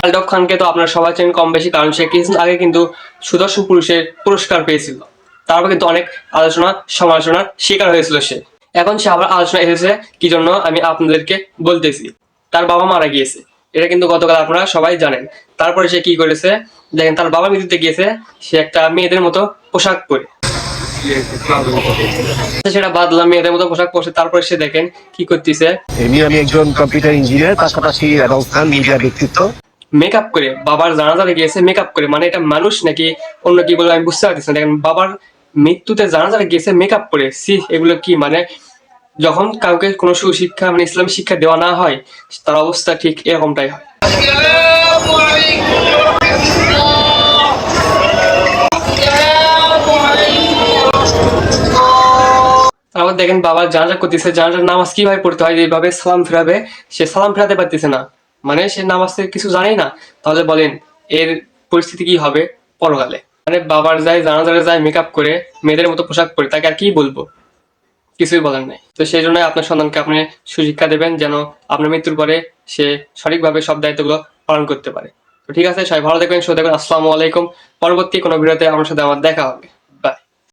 আলডব খানকে তো আপনারা সবাই চেনেন কম বেশি, কারণ সে কিছুদিন আগে কিন্তু সুদর্শন পুরুষের পুরস্কার পেয়েছিল। তারপর কিন্তু অনেক আলোচনা সমালোচনার শিকার হয়েছিল সে। এখন সে আবার আলোচনা এসেছে কি জন্য আমি আপনাদেরকে বলতেছি। তার বাবা মারা গিয়েছে, এটা কিন্তু গতকাল আপনারা সবাই জানেন। তারপরে সে কি করেছে দেখেন, তার বাবা মৃত্যুতে গিয়েছে সে একটা মেয়েদের মতো পোশাক পরে, সেটা বাদলাম মেয়েদের মতো পোশাক পরছে। তারপরে সে দেখেন কি করতেছে, আমি একজন কম্পিউটার ইঞ্জিনিয়ার, পাশাপাশি মিডিয়া ব্যক্তিত্ব। মেকআপ করে বাবার জানাজারে গিয়েছে, মেকআপ করে, মানে এটা মানুষ নাকি অন্য কি বলে আমি বুঝতে পারতেছি না। দেখেন বাবার মৃত্যুতে জানাজারে গিয়েছে মেকআপ করে, সি এগুলো কি মানে? যখন কাউকে কোনো সুশিক্ষা মানে ইসলামী শিক্ষা দেওয়া না হয় তার অবস্থা ঠিক এরকমটাই হয়। তারপর দেখেন বাবা জানাজা করতেছে, জানাজার নামাজ কিভাবে পড়তে হয়, এইভাবে সালাম ফেরাবে, সে সালাম ফেরাতে পারতেছে না, মানে সে নামাজ থেকে কিছু জানেই না। তাহলে বলেন এর পরিস্থিতি কি হবে পরকালে? মানে বাবার যায় জানাজারে যায় মেকআপ করে, মেয়েদের মতো পোশাক পরে, তাকে আর কি বলবো? কিছুই বলার নাই। তো সেই জন্য আপনার সন্তানকে আপনি সুশিক্ষা দেবেন যেন আপনার মৃত্যুর পরে সে সঠিকভাবে সব দায়িত্বগুলো পালন করতে পারে। তো ঠিক আছে, সবাই ভালো থাকবেন, সুস্থ থাকবেন। আসসালামু আলাইকুম। পরবর্তী কোনো ভিডিওতে আমার সাথে আমার দেখা হবে।